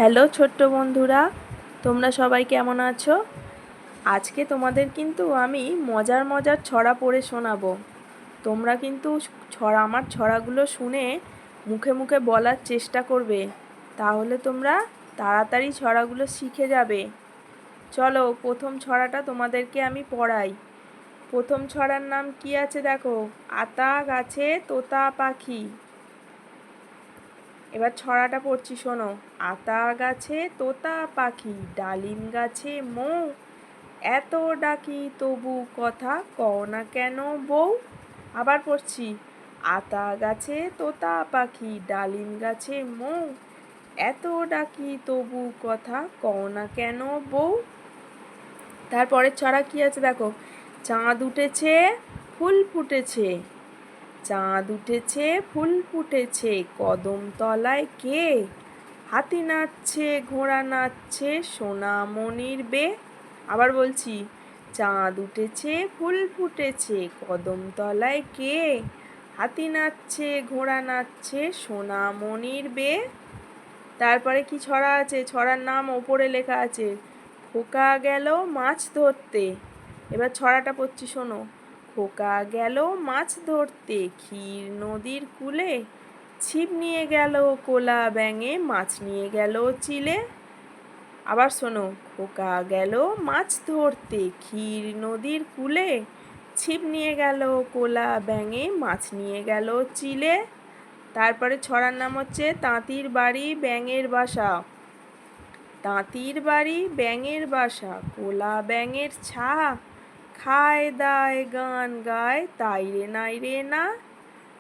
Hello ছোট্ট বন্ধুরা, তোমরা সবাই কেমন আছো? আজকে তোমাদের কিন্তু আমি মজার মজার ছড়া পড়ে শোনাবো। তোমরা কিন্তু আমার ছড়াগুলো শুনে মুখে মুখে বলার চেষ্টা করবে, তাহলে তোমরা তাড়াতাড়ি ছড়াগুলো শিখে যাবে। চলো প্রথম ছড়াটা তোমাদেরকে আমি পড়াই। প্রথম ছড়ার নাম কি আছে দেখো, আতা গাছে তোতা পাখি। এবার ছড়াটা পড়ছি, শোনো। আতা গাছে তোতা পাখি, ডালিম গাছে মৌ, এত ডাকি তবু কথা কও না কেন বউ। আবার পড়ছি, আতা গাছে তোতা পাখি, ডালিম গাছে মৌ, এত ডাকি তবু কথা কও না কেন বউ। তারপরের ছড়া কি আছে দেখো, চাঁদ উঠেছে ফুল ফুটেছে, চাঁদ উঠেছে ফুল ফুটেছে, কদম তলায় কে, হাতি নাচছে ঘোড়া নাচছে সোনামণির বে। আবার বলছি, চাঁদ উঠেছে ফুল ফুটেছে, কদম তলায় কে, হাতি নাচছে ঘোড়া নাচছে সোনামণির বে। তারপরে কি ছড়া আছে, ছড়ার নাম ওপরে লেখা আছে, খোকা গেল মাছ ধরতে। এবার ছড়াটা পড়ছি, শোনো। খোকা গেল মাছ ধরতে, ক্ষীর নদীর কূলে, ছিপ নিয়ে গেল কোলা ব্যাঙে, মাছ নিয়ে গেল চিলে। আবার শোনো, খোকা গেল মাছ ধরতে, ক্ষীর নদীর কূলে, ছিপ নিয়ে গেল কোলা ব্যাঙে, মাছ নিয়ে গেল চিলে। তারপরে ছড়ার নাম হচ্ছে তাঁতির বাড়ি ব্যাঙের বাসা। তাঁতির বাড়ি ব্যাঙের বাসা, কোলা ব্যাঙের ছা, খায় দায় গান গায় তাই রে নাই রে না।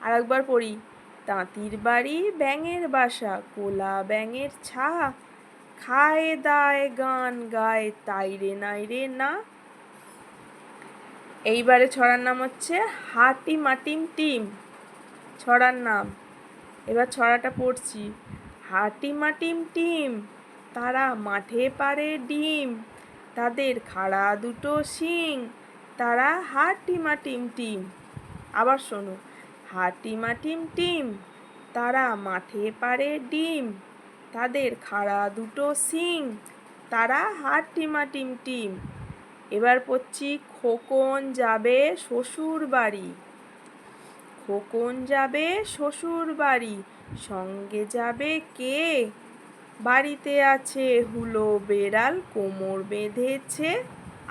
আর একবার পড়ি, তাঁতির বাড়ি ব্যাঙের বাসা, কোলা ব্যাঙের ছা, খায় দায় গান গায় তাই রে নাই রে না। এইবারে ছড়ার নাম হচ্ছে হাটি মাটিম টিম। ছড়ার নাম, এবার ছড়াটা পড়ছি, হাটি মাটিম টিম, তারা মাঠে পারে ডিম, তাদের খাড়া দুটো শিং, তারা হাটিমা টিম টিম। আবার শোনো, হাটিমা টিম টিম, তারা মাঠে পারে ডিম, তাদের খাড়া দুটো শিং, তারা হাটিমা টিম টিম। এবার পড়ছি, খোকন যাবে শ্বশুর বাড়ি। খোকন যাবে শ্বশুর বাড়ি, সঙ্গে যাবে কে, বাড়িতে আছে হুলো বেড়াল কোমর বেঁধেছে।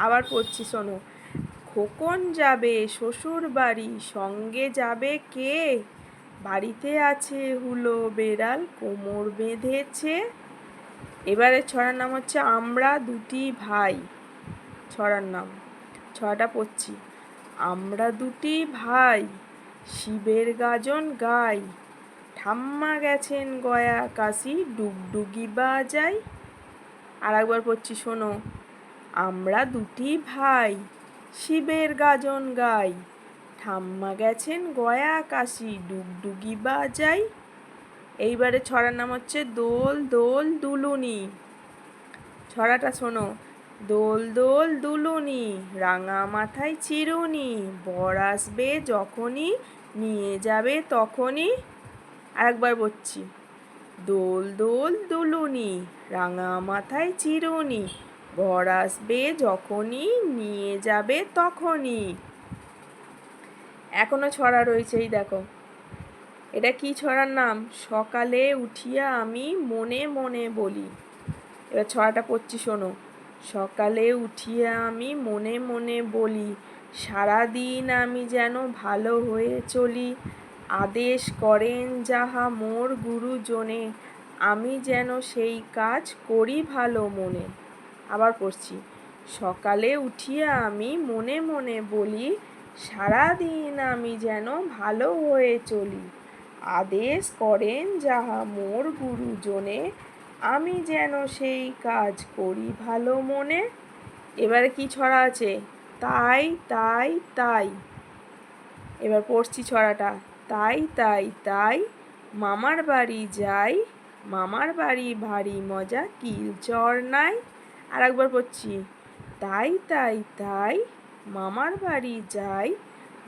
আবার পড়ছি, শোনো। খোকন যাবে শ্বশুর বাড়ি, সঙ্গে যাবে কে, বাড়িতে আছে হুলো বেড়াল কোমর বেঁধেছে। এবারে ছড়ার নাম হচ্ছে আমরা দুটি ভাই। ছড়ার নাম, ছড়াটা পড়ছি, আমরা দুটি ভাই, শিবের গাজন গাই, ঠাম্মা গেছেন গয়া কাশি, ডুগডুগি বাজাই। আর একবার পড়ছি, শোনো। আমরা দুটি ভাই, শিবের গাজন গাই, ঠাম্মা গেছেন গয়া কাশি, ডুগডুগি বাজাই। এইবারে ছড়ার নাম হচ্ছে দোল দোল দুলুনি। ছড়াটা শোনো, দোল দোল দুলুনি, রাঙা মাথায় চিরুনি, বর আসবে যখনই, নিয়ে যাবে তখনই। আরেকবার বলছি, দোল দোল দুলুনি, রাঙা মাথায় চিরুনি, বর আসবে যখনই, নিয়ে যাবে তখনই। এখনো ছড়া রয়েছে, এই দেখো। এটা কি ছড়ার নাম, সকালে উঠিয়া আমি মনে মনে বলি। এবার ছড়াটা পড়ছি, শোনো। সকালে উঠিয়া আমি মনে মনে বলি, সারাদিন আমি যেন ভালো হয়ে চলি, আদেশ করেন যাহা মোর গুরুজনে, আমি যেন সেই কাজ করি ভালো মনে। আবার পড়ছি, সকালে উঠিয়া আমি মনে মনে বলি, সারাদিন আমি যেন ভালো হয়ে চলি, আদেশ করেন যাহা মোর গুরুজনে, আমি যেন সেই কাজ করি ভালো মনে। এবারে কি ছড়া আছে, তাই তাই তাই। এবার পড়ছি ছড়াটা, তাই তাই তাই, মামার বাড়ি যাই, মামার বাড়ি ভারী মজা কিল চর নাই। আর একবার পড়ছি, তাই তাই তাই, মামার বাড়ি যাই,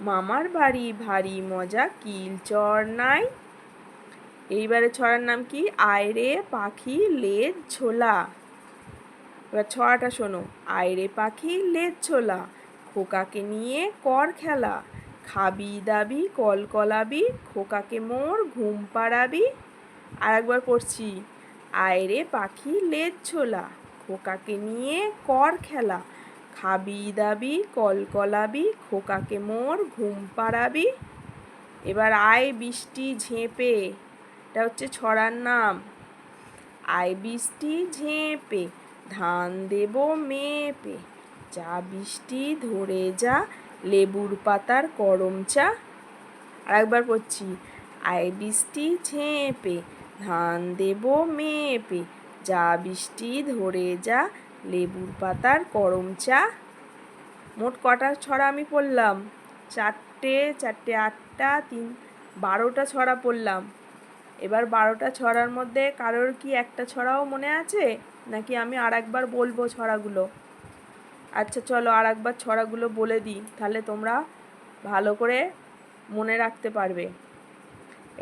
মামার বাড়ি ভারী মজা কিল চর নাই। এইবারে ছড়ার নাম কি? আয় রে পাখি লেজ ঝোলা। এবার ছড়াটা শোনো। আয় রে পাখি লেজ ঝোলা, খোকাকে নিয়ে কর খেলা, খাবি দাবি কলকলাবি, খোকাকে মোর ঘুম পাড়াবি। আর একবার পড়ছি। আয় রে পাখি লেজ ঝোলা, খোকাকে নিয়ে কর খেলা, খাবি দাবি কলকলাবি, খোকাকে মোর ঘুম পাড়াবি। এবার আয় বৃষ্টি ঝেঁপে, এটা হচ্ছে ছড়ার নাম। আয় বৃষ্টি ঝেঁপে, ধান দেব মেপে, যা বৃষ্টি ধরে যা, লেবুর পাতার করম চা। আর একবার পড়ছি। আয় বৃষ্টি ঝেঁপে, ধান দেব মেপে, যা বৃষ্টি ধরে যা, লেবুর পাতার করম চা। মোট কটা ছড়া আমি পড়লাম? 4টে, 4টে 8টা, 12টা ছড়া পড়লাম। এবার 12টা ছড়ার মধ্যে কারোর কি একটা ছড়াও মনে আছে, নাকি আমি আর একবার বলবো ছড়াগুলো? আচ্ছা চলো আর একবার ছড়াগুলো বলে দিই, তাহলে তোমরা ভালো করে মনে রাখতে পারবে।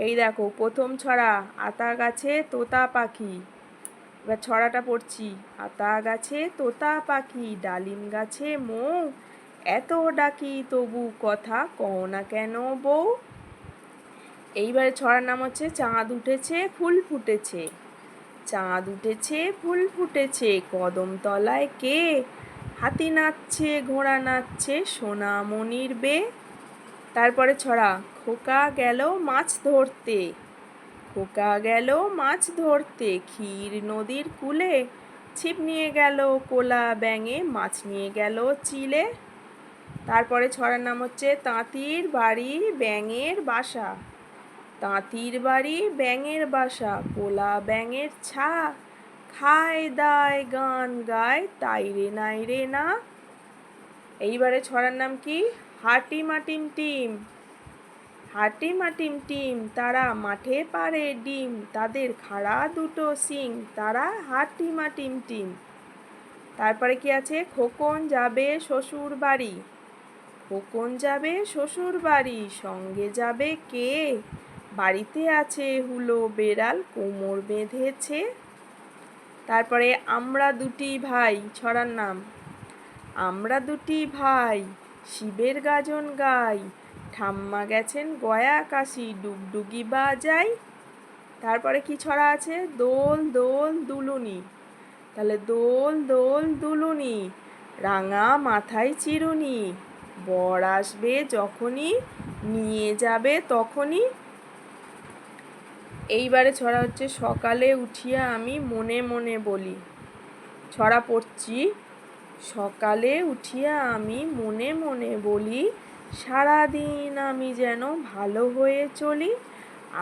এই দেখো, প্রথম ছড়া আতা গাছে তোতা পাখি। এবার ছড়াটা পড়ছি। আতা গাছে তোতা পাখি, ডালিম গাছে মৌ, এত ডাকি তবু কথা কও না কেন বউ। এইবারে ছড়ার নাম হচ্ছে চাঁদ উঠেছে ফুল ফুটেছে। চাঁদ উঠেছে ফুল ফুটেছে, কদম তলায় কে, হাতি নাচছে ঘোড়া নাচছে, সোনামণির বে। তারপরে ছড়া খোকা গেল মাছ ধরতে। খোকা গেল মাছ ধরতে, ক্ষীর নদীর কূলে, ছিপ নিয়ে গেল কোলা ব্যাঙে, মাছ নিয়ে গেল চিলে। তারপরে ছড়ার নাম হচ্ছে তাঁতির বাড়ি ব্যাঙের বাসা। তাঁতির বাড়ি ব্যাঙের বাসা, কোলা ব্যাঙের ছা, খায় দায় গান গায় তাই রে নাই রে না। এইবারে ছড়ার নাম কি? হাটিমা টিম টিম। হাটিমা টিম টিম, তারা মাঠে পাড়ে ডিম, তাদের খাড়া দুটো শিং, তারা হাটিমা টিম টিম। তারপরে কি আছে? খোকন যাবে শ্বশুর বাড়ি। খোকন যাবে শ্বশুর বাড়ি, সঙ্গে যাবে কে, বাড়িতে আছে হুলো বেড়াল কোমর বেঁধেছে। তারপরে আমরা দুটি ভাই ছড়ার নাম। আমরা দুটি ভাই শিবের গাজন গাই, ঠাম্মা গেছেন গয়া কাশি, ডুগডুগি বাজাই। তারপরে কি ছড়া আছে? দোল দোল দুলুনি। তাহলে দোল দোল দুলুনি, রাঙা মাথায় চিরুনি, বর আসবে যখনই, নিয়ে যাবে তখনই। এইবারে ছড়া হচ্ছে সকালে উঠিয়া আমি মনে মনে বলি। ছড়া পড়ছি। সকালে উঠিয়া আমি মনে মনে বলি, সারাদিন আমি যেন ভালো হয়ে চলি,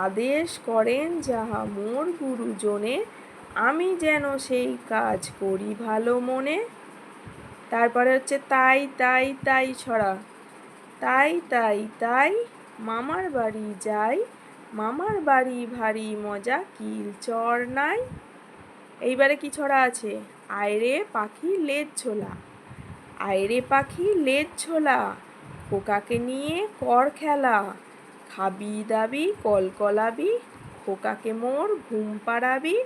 আদেশ করেন যাহা মোর গুরুজনে, আমি যেন সেই কাজ করি ভালো মনে। তারপরে হচ্ছে তাই তাই তাই ছড়া। তাই তাই তাই মামার বাড়ি যাই, মামার বাড়ি ভারী মজা কিল চর নাই। এইবারে কি ছড়া আছে? আয়রে পাখি লেজ ঝোলা। আয়রে পাখি লেজ ঝোলা, খোকাকে নিয়ে কর খেলা, খাবি দাবি কলকলাবি, খোকাকে মোর ঘুম পাড়াবি।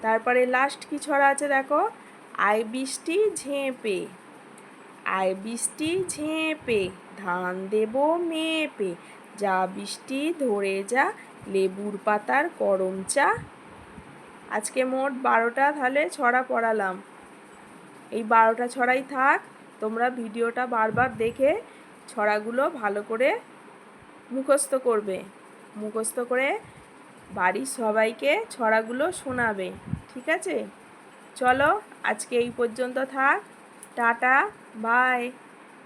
তারপরে লাস্ট কি ছড়া আছে দেখো। আয় বৃষ্টি ঝেঁপে। আয় বৃষ্টি ঝেঁপে, ধান দেব মেপে, যা বৃষ্টি ধরে যা, লেবুর পাতার করম চা। আজকে মোট 12টা তাহলে ছড়া পড়ালাম। এই 12টা ছড়াই থাক। তোমরা ভিডিওটা বারবার দেখে ছড়াগুলো ভালো করে মুখস্থ করবে। মুখস্থ করে বাড়ির সবাইকে ছড়াগুলো শোনাবে। ঠিক আছে? চলো আজকে এই পর্যন্ত থাক। Tata, by.